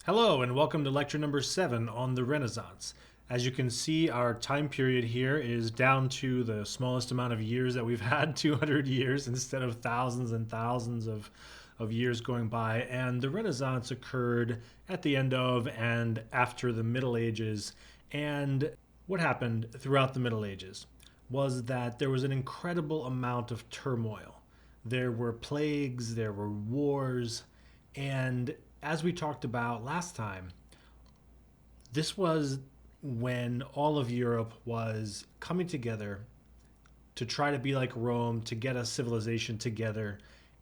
Hello, and welcome to lecture number 7 on the Renaissance. As you can see, our time period here is down to the smallest amount of years that we've had, 200 years, instead of thousands and thousands of years going by. And the Renaissance occurred at the end of and after the Middle Ages. And what happened throughout the Middle Ages was that there was an incredible amount of turmoil. There were plagues, there were wars, and as we talked about last time, this was when all of Europe was coming together to try to be like Rome, to get a civilization together.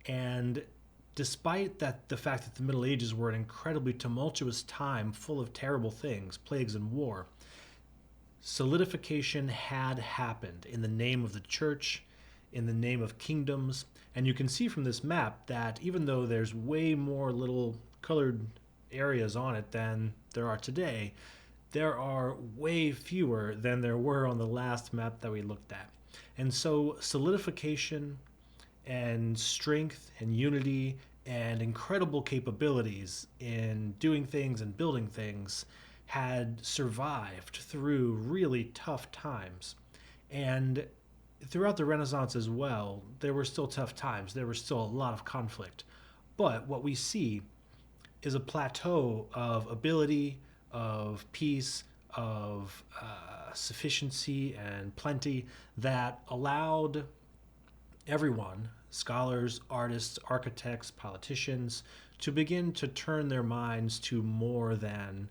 And despite that, the fact that the Middle Ages were an incredibly tumultuous time full of terrible things, plagues and war, solidification had happened in the name of the church, in the name of kingdoms. And you can see from this map that even though there's way more little colored areas on it than there are today, there are way fewer than there were on the last map that we looked at. And so solidification and strength and unity and incredible capabilities in doing things and building things had survived through really tough times. And throughout the Renaissance as well, there were still tough times. There was still a lot of conflict. But what we see is a plateau of ability, of peace, of sufficiency and plenty that allowed everyone, scholars, artists, architects, politicians, to begin to turn their minds to more than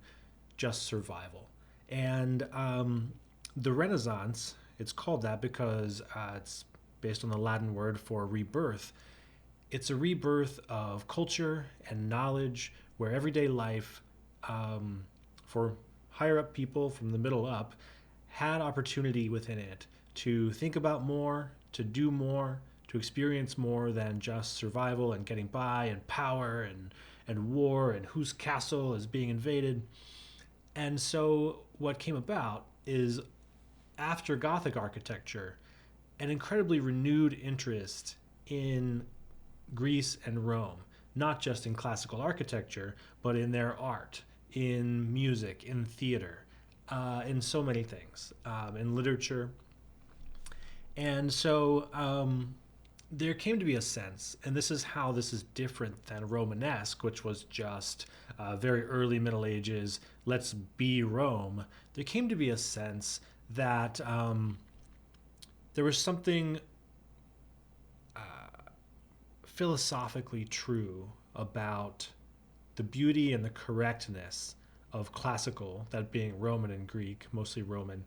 just survival. And the Renaissance, it's called that because it's based on the Latin word for rebirth. It's a rebirth of culture and knowledge where everyday life, for higher up people from the middle up, had opportunity within it to think about more, to do more, to experience more than just survival and getting by and power and war and whose castle is being invaded. And so what came about is, after Gothic architecture, an incredibly renewed interest in Greece and Rome, not just in classical architecture, but in their art, in music, in theater, in so many things, in literature. And so there came to be a sense, and this is how this is different than Romanesque, which was just very early Middle Ages, let's be Rome. There came to be a sense that there was something philosophically true about the beauty and the correctness of classical, that being Roman and Greek, mostly Roman,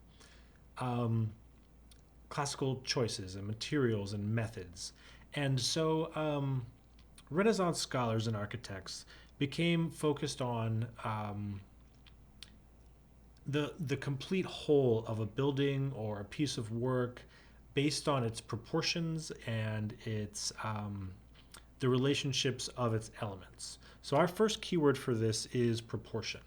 classical choices and materials and methods. And so Renaissance scholars and architects became focused on the complete whole of a building or a piece of work based on its proportions and its the relationships of its elements. So our first keyword for this is proportion.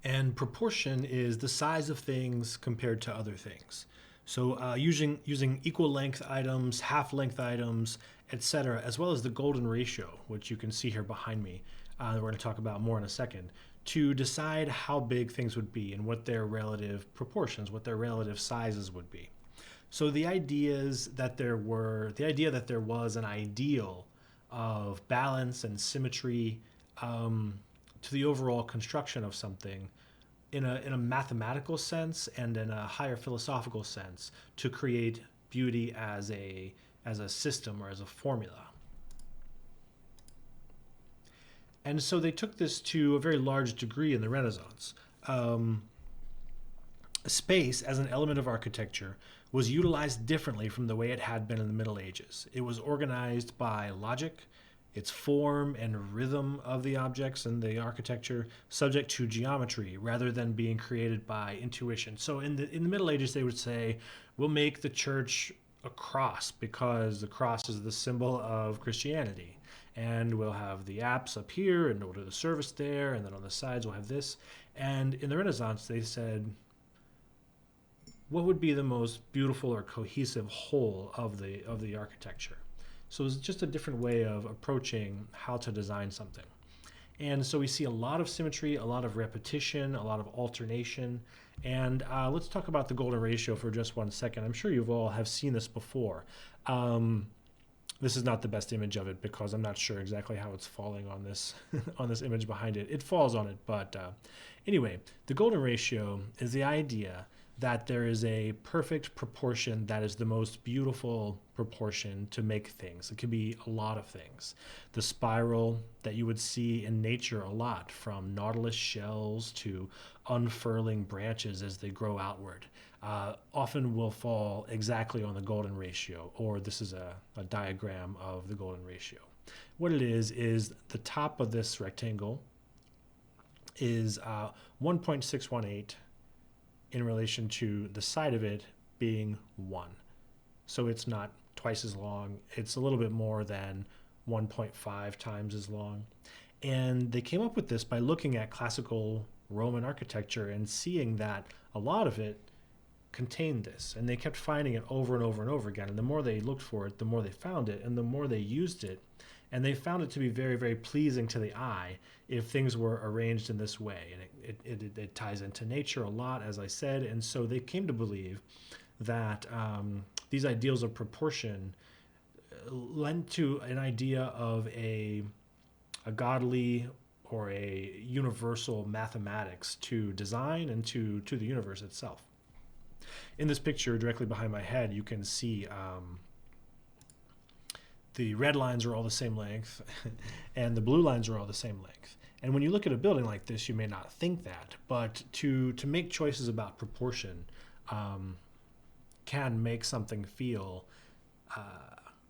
And proportion is the size of things compared to other things. So using equal length items, half length items, etc., as well as the golden ratio, which you can see here behind me, that we're going to talk about more in a second, to decide how big things would be and what their relative proportions, what their relative sizes would be. So the idea that there was an ideal of balance and symmetry to the overall construction of something in a mathematical sense and in a higher philosophical sense, to create beauty as a system or as a formula. And so they took this to a very large degree in the Renaissance. Space as an element of architecture was utilized differently from the way it had been in the Middle Ages. It was organized by logic, its form and rhythm of the objects and the architecture, subject to geometry rather than being created by intuition. So in the Middle Ages, they would say, we'll make the church a cross because the cross is the symbol of Christianity. And we'll have the apse up here and order the service there, and then on the sides we'll have this. And in the Renaissance, they said, what would be the most beautiful or cohesive whole of the architecture? So it's just a different way of approaching how to design something. And so we see a lot of symmetry, a lot of repetition, a lot of alternation. And let's talk about the golden ratio for just 1 second. I'm sure you've all have seen this before. This is not the best image of it because I'm not sure exactly how it's falling on this on this image behind it. It falls on it, but anyway, the golden ratio is the idea that there is a perfect proportion that is the most beautiful proportion to make things. It could be a lot of things. The spiral that you would see in nature a lot, from nautilus shells to unfurling branches as they grow outward, often will fall exactly on the golden ratio, or this is a diagram of the golden ratio. What it is the top of this rectangle is 1.618 in relation to the side of it being 1. So it's not twice as long. It's a little bit more than 1.5 times as long. And they came up with this by looking at classical Roman architecture and seeing that a lot of it contained this. And they kept finding it over and over and over again. And the more they looked for it, the more they found it, and the more they used it. And they found it to be very, very pleasing to the eye if things were arranged in this way. And it ties into nature a lot, as I said. And so they came to believe that these ideals of proportion lent to an idea of a godly or a universal mathematics to design and to the universe itself. In this picture directly behind my head, you can see the red lines are all the same length and the blue lines are all the same length. And when you look at a building like this, you may not think that, but to make choices about proportion can make something feel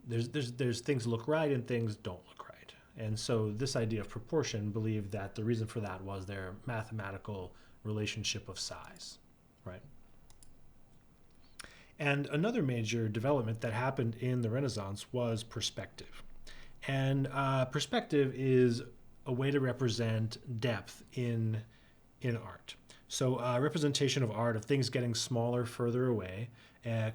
there's things look right and things don't look right. And so this idea of proportion believed that the reason for that was their mathematical relationship of size, right? And another major development that happened in the Renaissance was perspective. And perspective is a way to represent depth in art. So representation of art, of things getting smaller further away,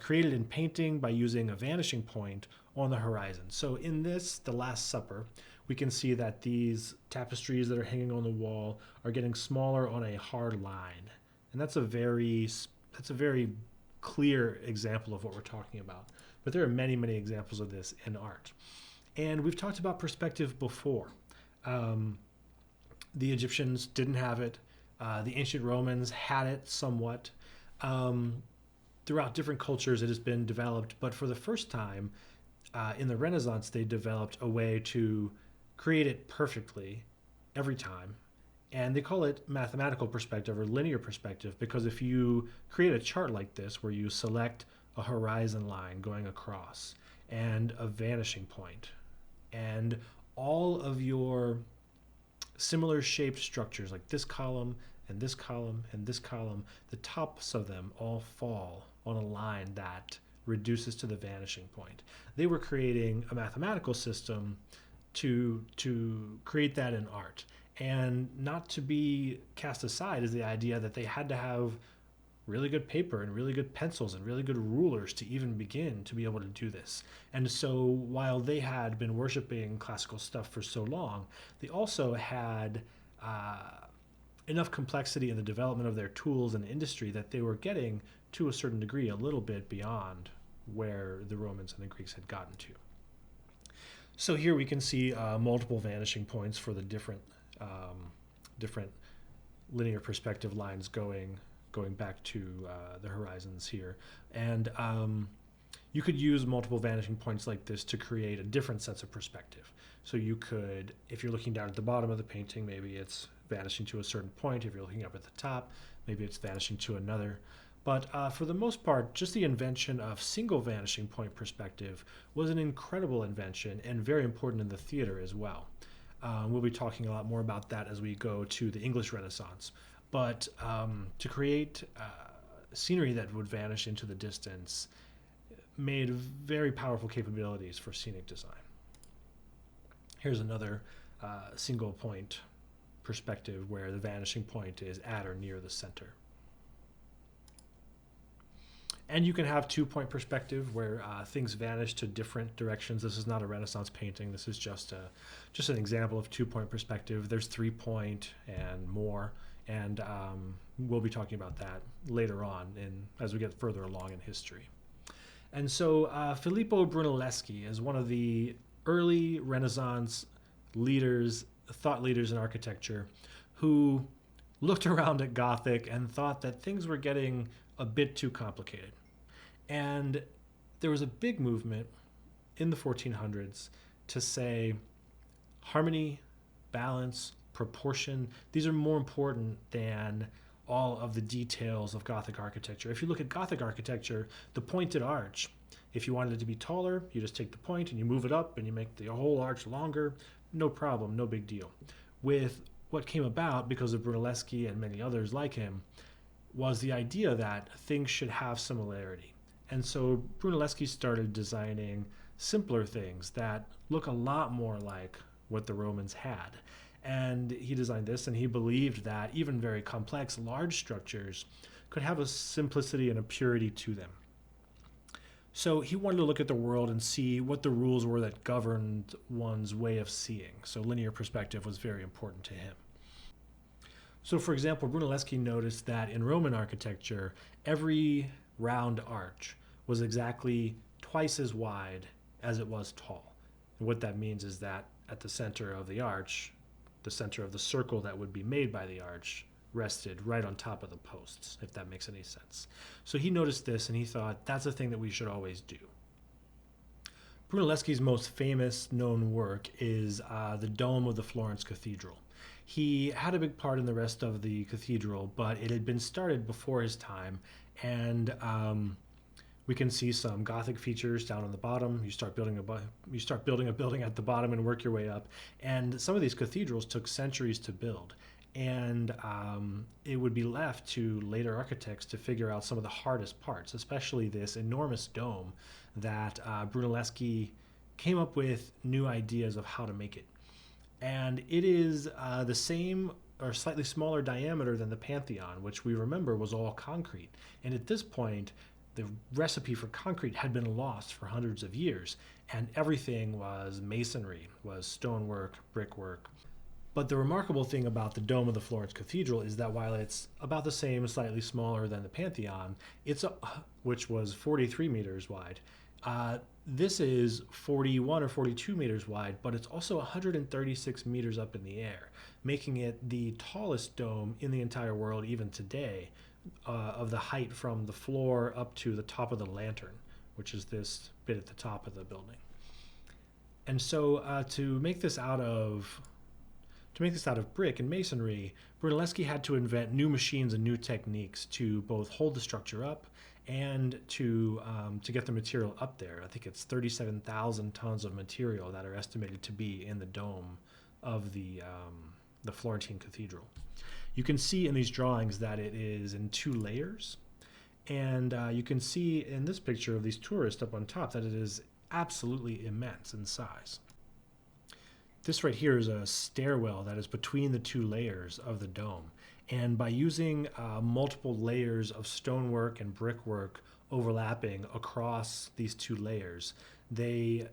created in painting by using a vanishing point on the horizon. So in this, The Last Supper, we can see that these tapestries that are hanging on the wall are getting smaller on a hard line. And that's a very clear example of what we're talking about. But there are many, many examples of this in art. And we've talked about perspective before. The Egyptians didn't have it. The ancient Romans had it somewhat. Throughout different cultures, it has been developed. But for the first time, in the Renaissance, they developed a way to create it perfectly every time. And they call it mathematical perspective or linear perspective because if you create a chart like this where you select a horizon line going across and a vanishing point and all of your similar shaped structures like this column and this column and this column, the tops of them all fall on a line that reduces to the vanishing point. They were creating a mathematical system to create that in art. And not to be cast aside is the idea that they had to have really good paper and really good pencils and really good rulers to even begin to be able to do this. And so while they had been worshiping classical stuff for so long, they also had enough complexity in the development of their tools and industry that they were getting, to a certain degree, a little bit beyond where the Romans and the Greeks had gotten to. So here we can see multiple vanishing points for the different linear perspective lines going back to the horizons here. And you could use multiple vanishing points like this to create a different sense of perspective. So you could, if you're looking down at the bottom of the painting, maybe it's vanishing to a certain point. If you're looking up at the top, maybe it's vanishing to another. But for the most part, just the invention of single vanishing point perspective was an incredible invention and very important in the theater as well. We'll be talking a lot more about that as we go to the English Renaissance. But to create scenery that would vanish into the distance made very powerful capabilities for scenic design. Here's another single point perspective where the vanishing point is at or near the center. And you can have two-point perspective where things vanish to different directions. This is not a Renaissance painting. This is just an example of two-point perspective. There's three-point and more, and we'll be talking about that later on as we get further along in history. And so Filippo Brunelleschi is one of the early Renaissance leaders, thought leaders in architecture, who looked around at Gothic and thought that things were getting a bit too complicated. And there was a big movement in the 1400s to say harmony, balance, proportion, these are more important than all of the details of Gothic architecture. If you look at Gothic architecture, the pointed arch, if you wanted it to be taller, you just take the point and you move it up and you make the whole arch longer, no problem, no big deal. With what came about because of Brunelleschi and many others like him was the idea that things should have similarity. And so Brunelleschi started designing simpler things that look a lot more like what the Romans had. And he designed this, and he believed that even very complex, large structures could have a simplicity and a purity to them. So he wanted to look at the world and see what the rules were that governed one's way of seeing. So linear perspective was very important to him. So for example, Brunelleschi noticed that in Roman architecture, every round arch was exactly twice as wide as it was tall. And what that means is that at the center of the arch, the center of the circle that would be made by the arch rested right on top of the posts, if that makes any sense. So he noticed this and he thought, that's a thing that we should always do. Brunelleschi's most famous known work is the dome of the Florence Cathedral. He had a big part in the rest of the cathedral, but it had been started before his time, and we can see some Gothic features down on the bottom. You start building a building at the bottom and work your way up. And some of these cathedrals took centuries to build, and it would be left to later architects to figure out some of the hardest parts, especially this enormous dome that Brunelleschi came up with new ideas of how to make it. And it is the same or slightly smaller diameter than the Pantheon, which we remember was all concrete. And at this point, the recipe for concrete had been lost for hundreds of years, and everything was masonry, was stonework, brickwork. But the remarkable thing about the dome of the Florence Cathedral is that while it's about the same, slightly smaller than the Pantheon, which was 43 meters wide, this is 41 or 42 meters wide, but it's also 136 meters up in the air, making it the tallest dome in the entire world even today, of the height from the floor up to the top of the lantern, which is this bit at the top of the building. And so to make this out of brick and masonry, Brunelleschi had to invent new machines and new techniques to both hold the structure up and to get the material up there. I think it's 37,000 tons of material that are estimated to be in the dome of the Florentine Cathedral. You can see in these drawings that it is in two layers, and you can see in this picture of these tourists up on top that it is absolutely immense in size. This right here is a stairwell that is between the two layers of the dome. And by using multiple layers of stonework and brickwork overlapping across these two layers, they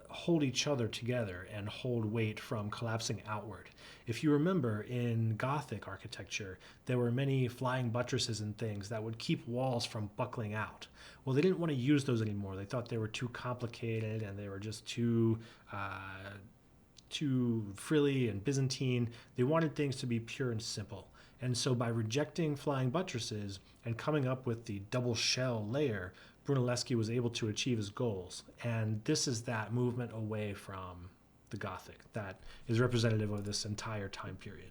hold each other together and hold weight from collapsing outward. If you remember, in Gothic architecture, there were many flying buttresses and things that would keep walls from buckling out. Well, they didn't want to use those anymore. They thought they were too complicated and they were just too frilly and Byzantine. They wanted things to be pure and simple. And so by rejecting flying buttresses and coming up with the double shell layer, Brunelleschi was able to achieve his goals. And this is that movement away from the Gothic that is representative of this entire time period.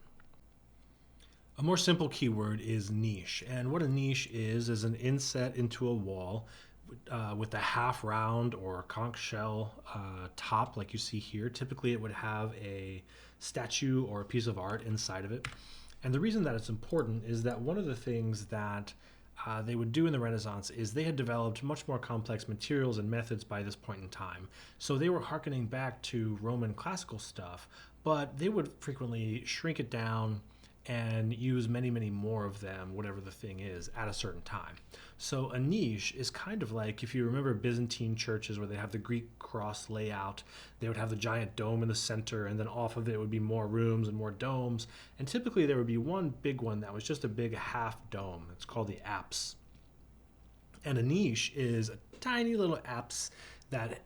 A more simple keyword is niche. And what a niche is an inset into a wall with a half round or conch shell top like you see here. Typically it would have a statue or a piece of art inside of it. And the reason that it's important is that one of the things that they would do in the Renaissance is they had developed much more complex materials and methods by this point in time. So they were hearkening back to Roman classical stuff, but they would frequently shrink it down and use many, many more of them, whatever the thing is, at a certain time. So a niche is kind of like, if you remember Byzantine churches where they have the Greek cross layout, they would have the giant dome in the center, and then off of it would be more rooms and more domes. And typically there would be one big one that was just a big half dome. It's called the apse. And a niche is a tiny little apse that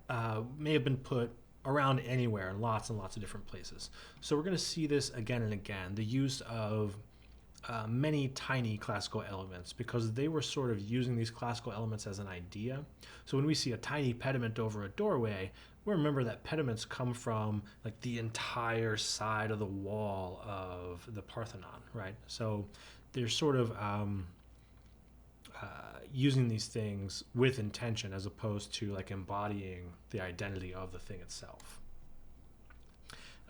may have been put around anywhere in lots and lots of different places. So we're going to see this again and again, the use of many tiny classical elements, because they were sort of using these classical elements as an idea. So when we see a tiny pediment over a doorway, we remember that pediments come from like the entire side of the wall of the Parthenon, right? So they're sort of using these things with intention as opposed to like embodying the identity of the thing itself.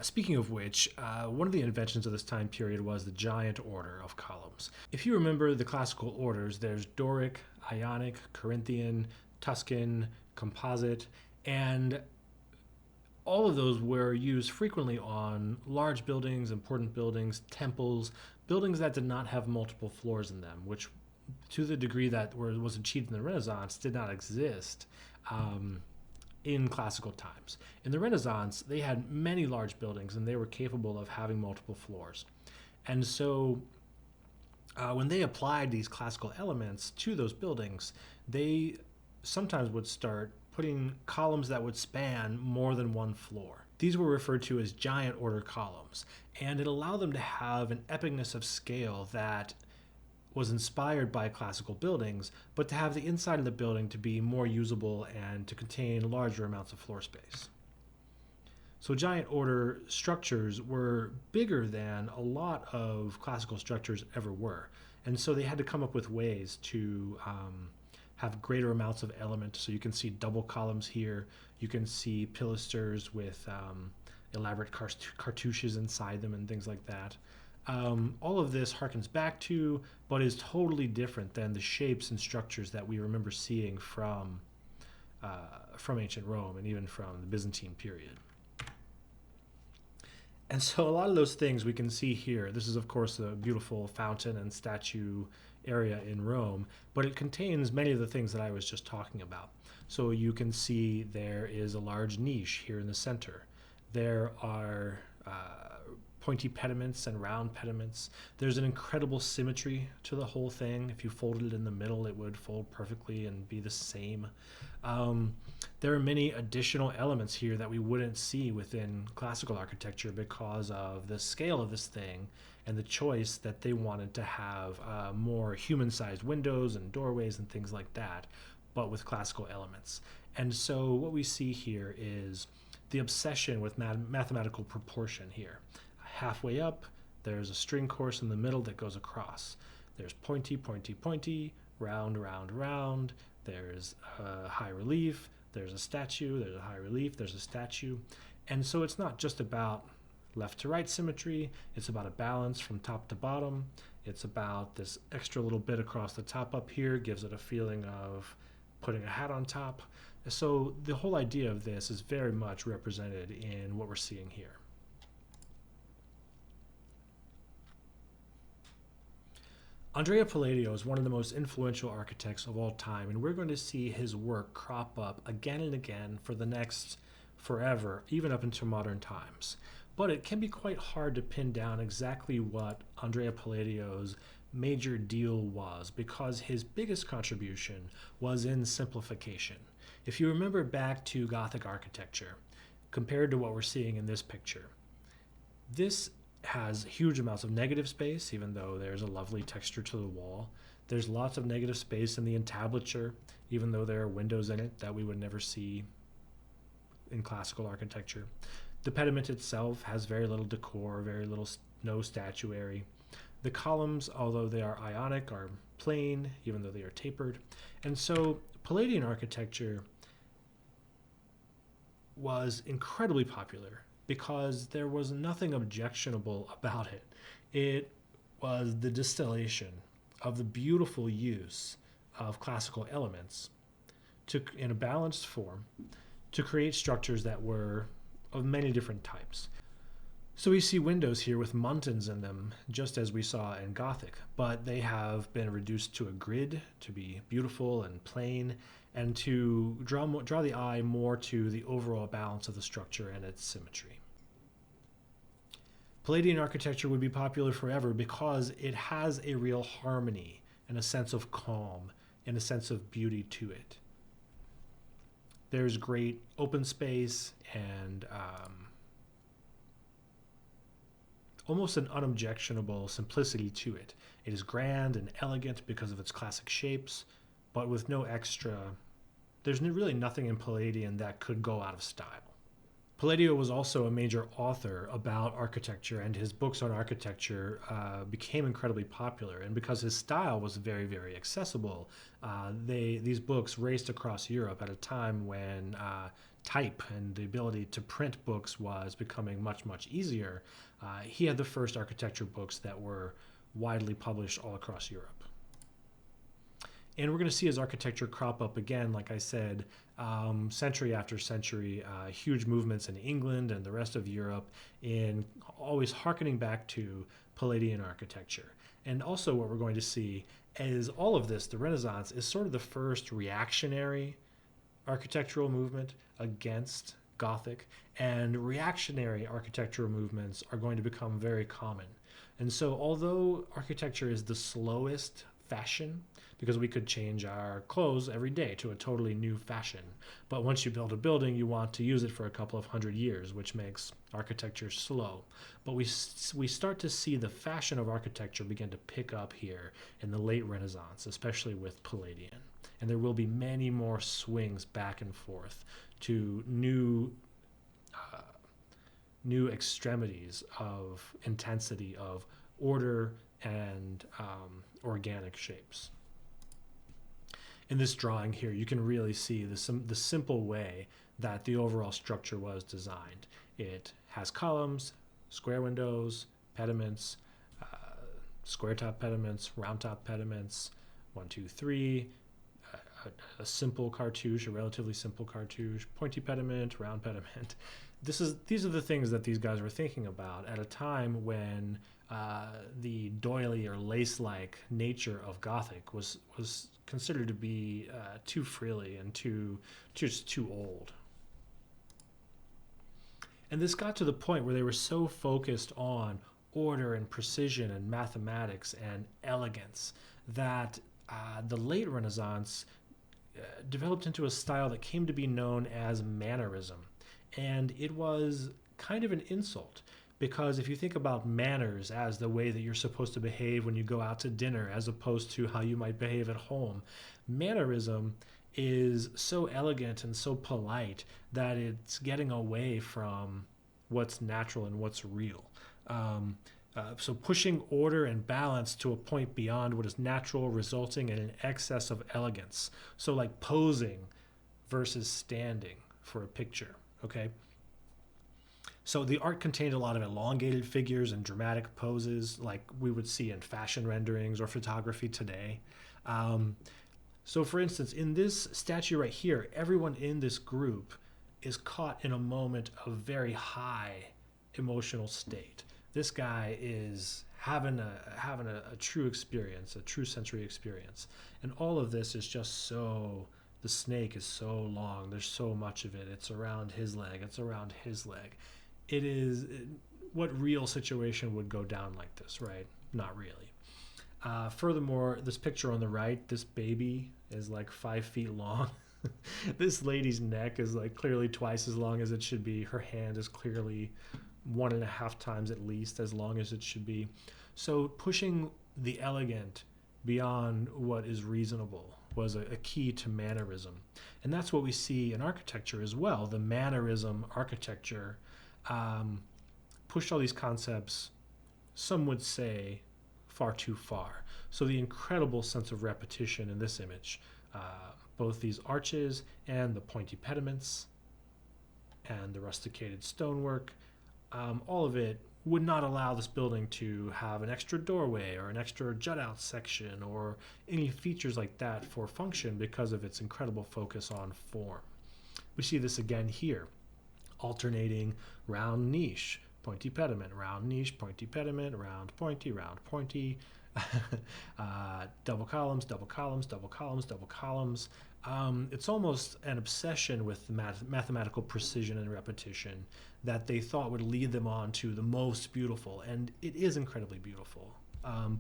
Speaking of which, one of the inventions of this time period was the giant order of columns. If you remember the classical orders, there's Doric, Ionic, Corinthian, Tuscan, Composite, and all of those were used frequently on large buildings, important buildings, temples, buildings that did not have multiple floors in them, which to the degree that was achieved in the Renaissance did not exist in classical times. In the Renaissance, they had many large buildings and they were capable of having multiple floors. And so when they applied these classical elements to those buildings, they sometimes would start putting columns that would span more than one floor. These were referred to as giant order columns, and it allowed them to have an epicness of scale that was inspired by classical buildings, but to have the inside of the building to be more usable and to contain larger amounts of floor space. So giant order structures were bigger than a lot of classical structures ever were. And so they had to come up with ways to have greater amounts of element. So you can see double columns here. You can see pilasters with elaborate cartouches inside them and things like that. All of this harkens back to, but is totally different than the shapes and structures that we remember seeing from ancient Rome and even from the Byzantine period. And so a lot of those things we can see here. This is, of course, a beautiful fountain and statue area in Rome, but it contains many of the things that I was just talking about. So you can see there is a large niche here in the center. There are pointy pediments and round pediments. There's an incredible symmetry to the whole thing. If you folded it in the middle, it would fold perfectly and be the same. There are many additional elements here that we wouldn't see within classical architecture because of the scale of this thing and the choice that they wanted to have more human-sized windows and doorways and things like that, but with classical elements. And so what we see here is the obsession with mathematical proportion here. Halfway up, there's a string course in the middle that goes across. There's pointy, pointy, pointy, round, round, round. There's a high relief. There's a statue. There's a high relief. There's a statue. And so it's not just about left to right symmetry. It's about a balance from top to bottom. It's about this extra little bit across the top up here, gives it a feeling of putting a hat on top. So the whole idea of this is very much represented in what we're seeing here. Andrea Palladio is one of the most influential architects of all time, and we're going to see his work crop up again and again for the next forever, even up into modern times. But it can be quite hard to pin down exactly what Andrea Palladio's major deal was, because his biggest contribution was in simplification. If you remember back to Gothic architecture, compared to what we're seeing in this picture, this has huge amounts of negative space, even though there's a lovely texture to the wall. There's lots of negative space in the entablature, even though there are windows in it that we would never see in classical architecture. The pediment itself has very little decor, no statuary. The columns, although they are Ionic, are plain, even though they are tapered. And so Palladian architecture was incredibly popular because there was nothing objectionable about it. It was the distillation of the beautiful use of classical elements in a balanced form to create structures that were of many different types. So we see windows here with muntins in them, just as we saw in Gothic, but they have been reduced to a grid to be beautiful and plain, and to draw the eye more to the overall balance of the structure and its symmetry. Palladian architecture would be popular forever because it has a real harmony and a sense of calm and a sense of beauty to it. There's great open space and almost an unobjectionable simplicity to it. It is grand and elegant because of its classic shapes, but with no extra. There's really nothing in Palladian that could go out of style. Palladio was also a major author about architecture, and his books on architecture became incredibly popular. And because his style was very, very accessible, these books raced across Europe at a time when type and the ability to print books was becoming much, much easier. He had the first architecture books that were widely published all across Europe. And we're going to see his architecture crop up again, like I said, century after century, huge movements in England and the rest of Europe in always hearkening back to Palladian architecture. And also what we're going to see is all of this, the Renaissance, is sort of the first reactionary architectural movement against Gothic, and reactionary architectural movements are going to become very common. And so although architecture is the slowest fashion, because we could change our clothes every day to a totally new fashion, but once you build a building, you want to use it for a couple of hundred years, which makes architecture slow. But we start to see the fashion of architecture begin to pick up here in the late Renaissance, especially with Palladian. And there will be many more swings back and forth to new extremities of intensity, of order and organic shapes. In this drawing here, you can really see the simple way that the overall structure was designed. It has columns, square windows, pediments, square top pediments, round top pediments, 1, 2, 3, a simple cartouche, a relatively simple cartouche, pointy pediment, round pediment. These are the things that these guys were thinking about at a time when the doily or lace-like nature of Gothic was considered to be too frilly and too old. And this got to the point where they were so focused on order and precision and mathematics and elegance that the late Renaissance developed into a style that came to be known as mannerism. And it was kind of an insult, because if you think about manners as the way that you're supposed to behave when you go out to dinner as opposed to how you might behave at home, mannerism is so elegant and so polite that it's getting away from what's natural and what's real. So pushing order and balance to a point beyond what is natural, resulting in an excess of elegance. So like posing versus standing for a picture, okay? So the art contained a lot of elongated figures and dramatic poses like we would see in fashion renderings or photography today. So for instance, in this statue right here, everyone in this group is caught in a moment of very high emotional state. This guy is having a true experience, a true sensory experience. And all of this is just so, the snake is so long, there's so much of it. It's around his leg, it's around his leg. It is, what real situation would go down like this, right? Not really. Furthermore, this picture on the right, this baby is like 5 feet long. This lady's neck is like clearly twice as long as it should be. Her hand is clearly 1.5 times at least as long as it should be. So pushing the elegant beyond what is reasonable was a key to mannerism. And that's what we see in architecture as well. The mannerism architecture pushed all these concepts, some would say, far too far. So the incredible sense of repetition in this image, both these arches and the pointy pediments and the rusticated stonework, all of it would not allow this building to have an extra doorway or an extra jut-out section or any features like that for function because of its incredible focus on form. We see this again here, alternating round niche pointy pediment, round niche, pointy pediment, round pointy, double columns, double columns, double columns, double columns. It's almost an obsession with mathematical precision and repetition that they thought would lead them on to the most beautiful, and it is incredibly beautiful.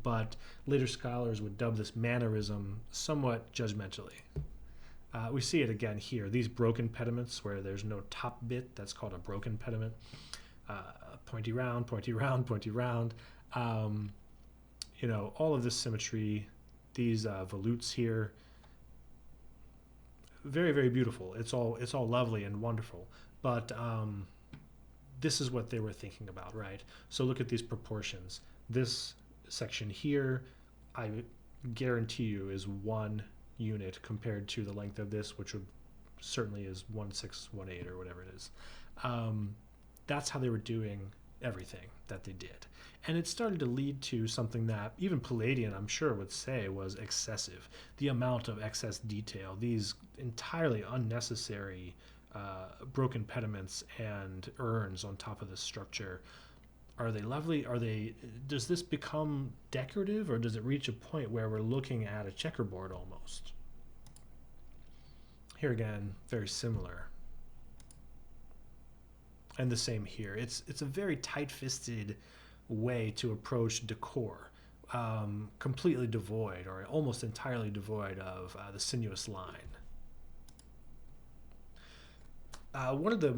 But later scholars would dub this mannerism somewhat judgmentally. We see it again here. These broken pediments where there's no top bit, that's called a broken pediment. Pointy round, pointy round, pointy round. All of this symmetry, these volutes here, very, very beautiful. It's all lovely and wonderful. But this is what they were thinking about, right? So look at these proportions. This section here, I guarantee you, is 1 unit compared to the length of this, which would certainly is 1618 or whatever it is. That's how they were doing everything that they did. And it started to lead to something that even Palladian, I'm sure, would say was excessive. The amount of excess detail, these entirely unnecessary broken pediments and urns on top of this structure. Are they lovely? Does this become decorative, or does it reach a point where we're looking at a checkerboard almost? Here again, very similar. And the same here. It's a very tight-fisted way to approach decor, completely devoid or almost entirely devoid of the sinuous line. One of the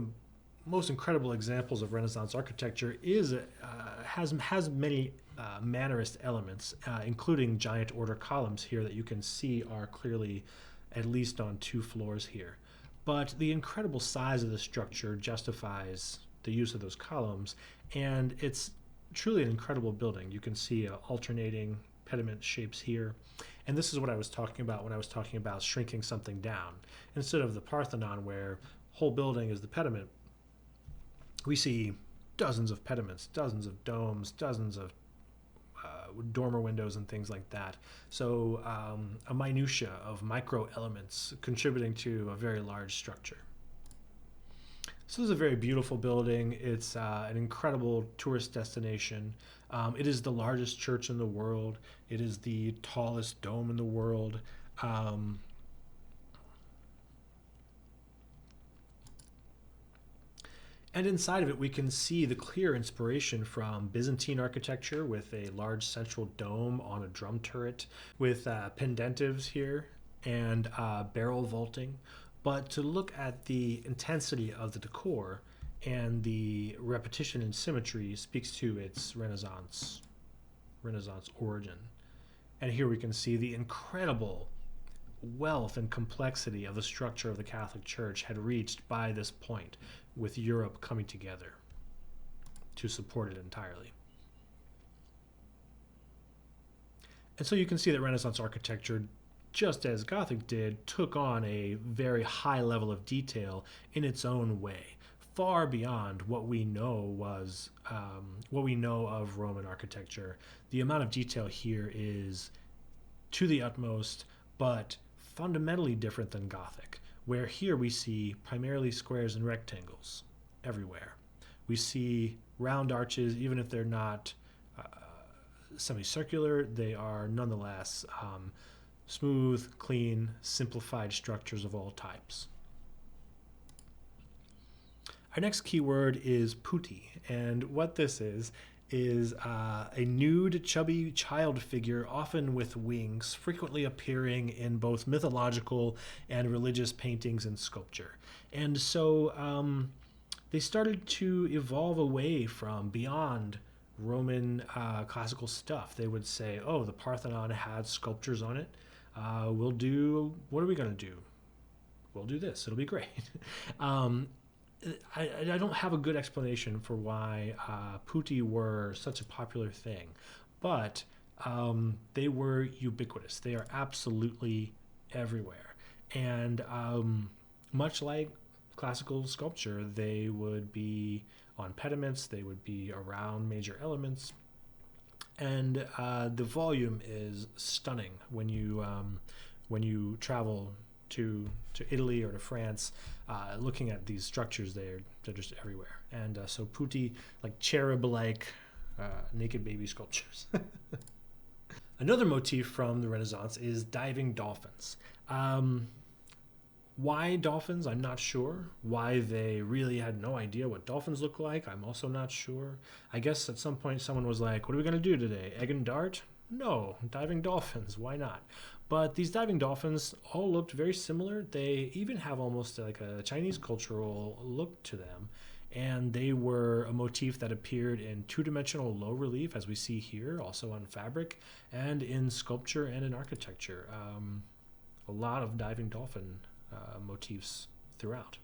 most incredible examples of Renaissance architecture is has many Mannerist elements, including giant order columns here that you can see are clearly at least on 2 floors here. But the incredible size of the structure justifies the use of those columns, and it's truly an incredible building. You can see alternating pediment shapes here. And this is what I was talking about when I was talking about shrinking something down. Instead of the Parthenon, where whole building is the pediment, we see dozens of pediments, dozens of domes, dozens of dormer windows and things like that. So a minutia of micro elements contributing to a very large structure. So this is a very beautiful building. It's an incredible tourist destination. It is the largest church in the world. It is the tallest dome in the world. And inside of it, we can see the clear inspiration from Byzantine architecture with a large central dome on a drum turret with pendentives here and barrel vaulting. But to look at the intensity of the decor and the repetition and symmetry speaks to its Renaissance origin. And here we can see the incredible wealth and complexity of the structure of the Catholic Church had reached by this point, with Europe coming together to support it entirely. And so you can see that Renaissance architecture, just as Gothic did, took on a very high level of detail in its own way, far beyond what we know of Roman architecture. The amount of detail here is to the utmost, but fundamentally different than Gothic, where here we see primarily squares and rectangles everywhere. We see round arches, even if they're not semicircular, they are nonetheless smooth, clean, simplified structures of all types. Our next keyword is putti, and what this is a nude, chubby child figure, often with wings, frequently appearing in both mythological and religious paintings and sculpture. And so they started to evolve away from beyond Roman classical stuff. They would say, oh, the Parthenon had sculptures on it. What are we going to do? We'll do this. It'll be great. I don't have a good explanation for why putti were such a popular thing, but they were ubiquitous. They are absolutely everywhere. And much like classical sculpture, they would be on pediments, they would be around major elements, and the volume is stunning when you travel to Italy or to France, looking at these structures, they're just everywhere. And so putti, like cherub-like naked baby sculptures. Another motif from the Renaissance is diving dolphins. Why dolphins? I'm not sure. Why they really had no idea what dolphins look like, I'm also not sure. I guess at some point someone was like, what are we going to do today? Egg and dart? No, diving dolphins. Why not? But these diving dolphins all looked very similar. They even have almost like a Chinese cultural look to them. And they were a motif that appeared in two-dimensional low relief, as we see here, also on fabric, and in sculpture and in architecture. A lot of diving dolphin motifs throughout.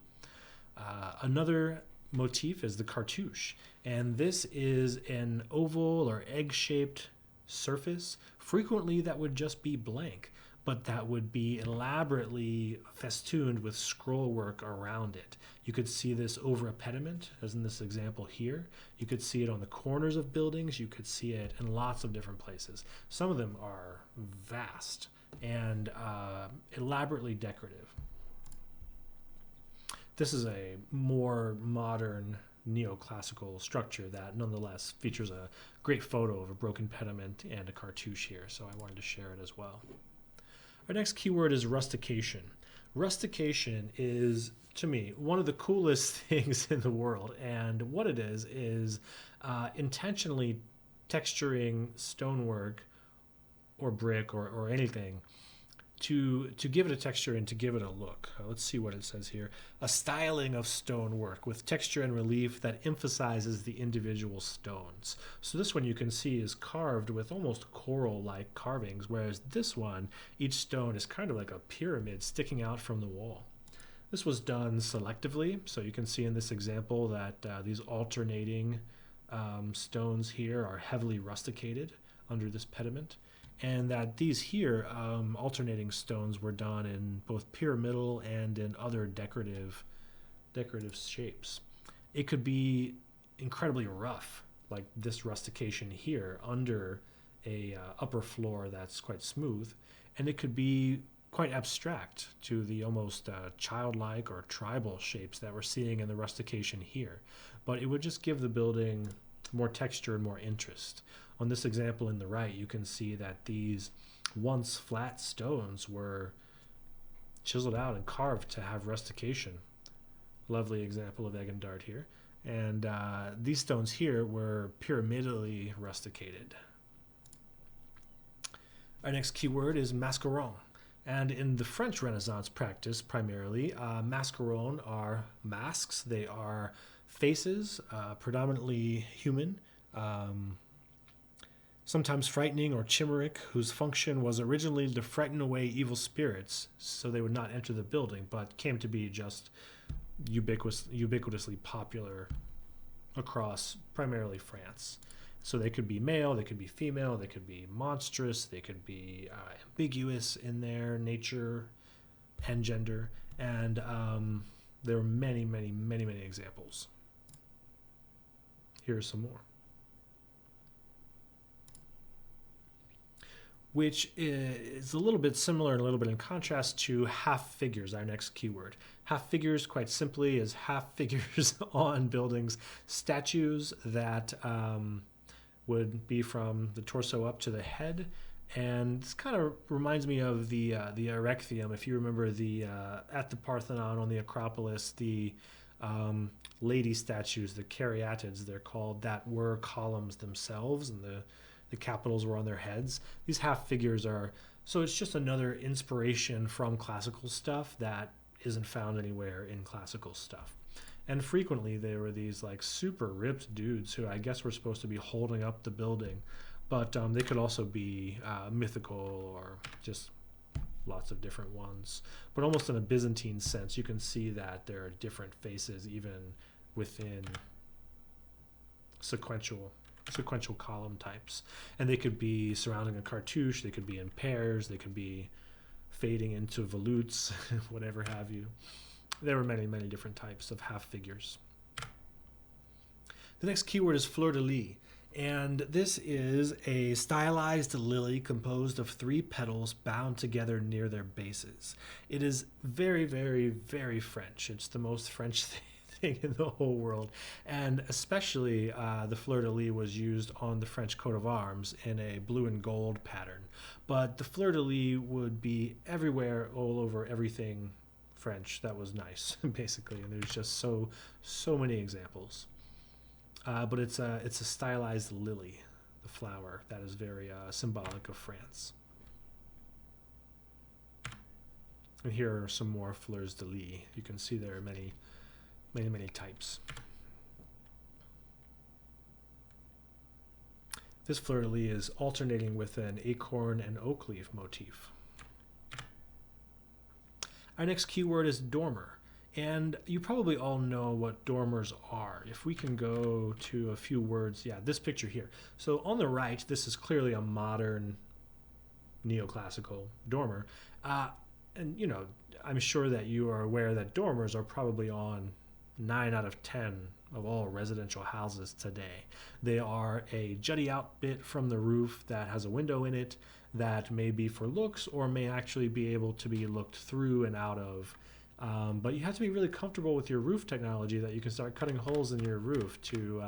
Another motif is the cartouche, and this is an oval or egg-shaped surface. Frequently that would just be blank, but that would be elaborately festooned with scroll work around it. You could see this over a pediment, as in this example here. You could see it on the corners of buildings. You could see it in lots of different places. Some of them are vast and elaborately decorative. This is a more modern neoclassical structure that nonetheless features a great photo of a broken pediment and a cartouche here, so I wanted to share it as well. Our next keyword is rustication. Rustication is, to me, one of the coolest things in the world, and what it is intentionally texturing stonework or brick or anything to give it a texture and to give it a look. Let's see what it says here. A styling of stonework with texture and relief that emphasizes the individual stones. So this one you can see is carved with almost coral-like carvings, whereas this one, each stone is kind of like a pyramid sticking out from the wall. This was done selectively, so you can see in this example that these alternating stones here are heavily rusticated under this pediment, and that these here alternating stones were done in both pyramidal and in other decorative shapes. It could be incredibly rough, like this rustication here under a upper floor that's quite smooth, and it could be quite abstract to the almost childlike or tribal shapes that we're seeing in the rustication here. But it would just give the building more texture and more interest. On this example in the right, you can see that these once flat stones were chiseled out and carved to have rustication. Lovely example of egg and dart here. And these stones here were pyramidally rusticated. Our next keyword is mascaron. And in the French Renaissance practice, primarily, mascarons are masks. They are faces, predominantly human, sometimes frightening or chimeric, whose function was originally to frighten away evil spirits so they would not enter the building, but came to be just ubiquitously popular across primarily France. So they could be male, they could be female, they could be monstrous, they could be ambiguous in their nature and gender, and there are many examples. Here are some more. Which is a little bit similar and a little bit in contrast to half figures, our next keyword. Half figures, quite simply, is half figures on buildings, statues that would be from the torso up to the head. And this kind of reminds me of the Erechtheum. If you remember at the Parthenon on the Acropolis, the lady statues, the caryatids, they're called, that were columns themselves, and the capitals were on their heads. These half figures are, so it's just another inspiration from classical stuff that isn't found anywhere in classical stuff. And frequently there were these like super ripped dudes who I guess were supposed to be holding up the building, but they could also be mythical or just lots of different ones. But almost in a Byzantine sense, you can see that there are different faces even within sequential column types, and they could be surrounding a cartouche, they could be in pairs, they could be fading into volutes, whatever have you. There were many different types of half figures. The next keyword is fleur-de-lis, And this is a stylized lily composed of three petals bound together near their bases. It is very, very, very French. It's the most French thing in the whole world. And especially the fleur de lis was used on the French coat of arms in a blue and gold pattern. But the fleur de lis would be everywhere, all over everything French that was nice, basically. And there's just so many examples. But it's a stylized lily, the flower that is very symbolic of France. And here are some more fleurs de lis. You can see there are many, many, many types. This fleur de lis is alternating with an acorn and oak leaf motif. Our next keyword is dormer. And you probably all know what dormers are. If we can go to a few words, yeah, this picture here. So on the right, this is clearly a modern neoclassical dormer. And, you know, I'm sure that you are aware that dormers are probably on 9 out of 10 of all residential houses today. They are a jutty out bit from the roof that has a window in it that may be for looks or may actually be able to be looked through and out of. But you have to be really comfortable with your roof technology that you can start cutting holes in your roof to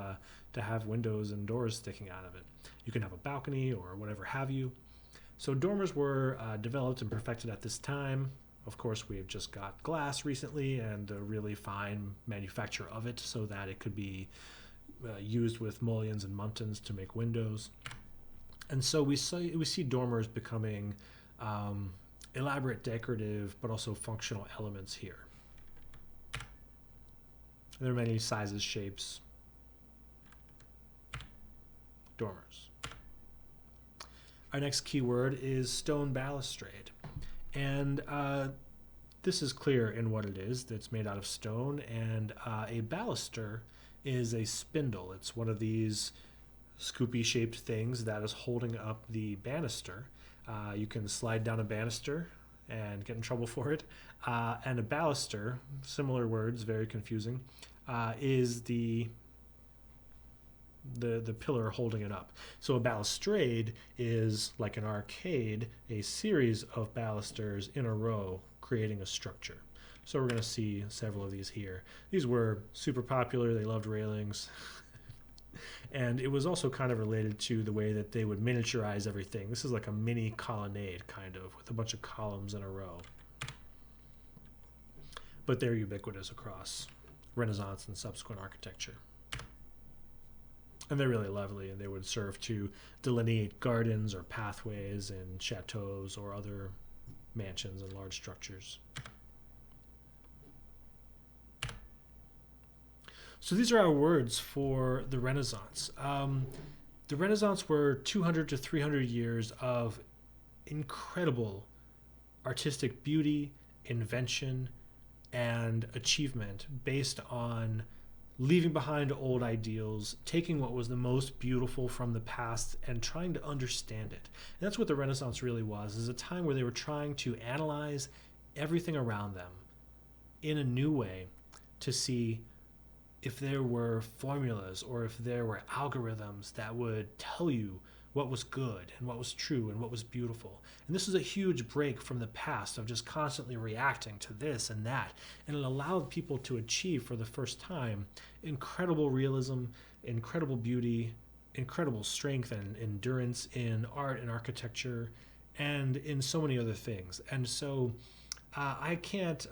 have windows and doors sticking out of it. You can have a balcony or whatever have you. So dormers were developed and perfected at this time. Of course, we've just got glass recently and a really fine manufacture of it so that it could be used with mullions and muntins to make windows. And so we see dormers becoming elaborate decorative but also functional elements here. There are many sizes, shapes, dormers. Our next keyword is stone balustrade. And this is clear in what it is. It's made out of stone, and a baluster is a spindle. It's one of these scoopy shaped things that is holding up the banister. You can slide down a banister and get in trouble for it. And a baluster, similar words, very confusing, is the pillar holding it up. So a balustrade is like an arcade, a series of balusters in a row creating a structure. So we're going to see several of these here. These were super popular. They loved railings. And it was also kind of related to the way that they would miniaturize everything. This is like a mini colonnade, kind of, with a bunch of columns in a row. But they're ubiquitous across Renaissance and subsequent architecture. And they're really lovely, and they would serve to delineate gardens or pathways in chateaus or other mansions and large structures. So these are our words for the Renaissance. The Renaissance were 200 to 300 years of incredible artistic beauty, invention, and achievement based on leaving behind old ideals, taking what was the most beautiful from the past and trying to understand it. And that's what the Renaissance really was, is a time where they were trying to analyze everything around them in a new way to see if there were formulas or if there were algorithms that would tell you what was good and what was true and what was beautiful. And this is a huge break from the past of just constantly reacting to this and that. And it allowed people to achieve for the first time incredible realism, incredible beauty, incredible strength and endurance in art and architecture and in so many other things. And so I can't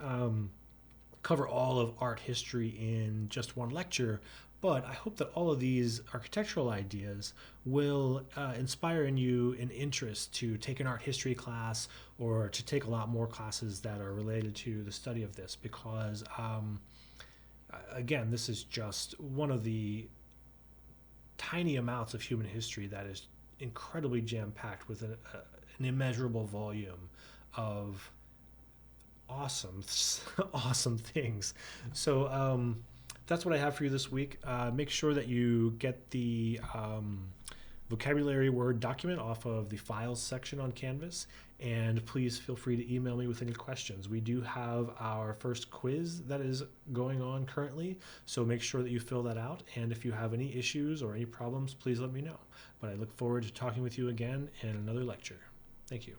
cover all of art history in just one lecture, but I hope that all of these architectural ideas will inspire in you an interest to take an art history class or to take a lot more classes that are related to the study of this, because again, this is just one of the tiny amounts of human history that is incredibly jam-packed with an immeasurable volume of awesome things. So that's what I have for you this week. Make sure that you get the vocabulary Word document off of the files section on Canvas. And please feel free to email me with any questions. We do have our first quiz that is going on currently, so make sure that you fill that out. And if you have any issues or any problems, please let me know. But I look forward to talking with you again in another lecture. Thank you.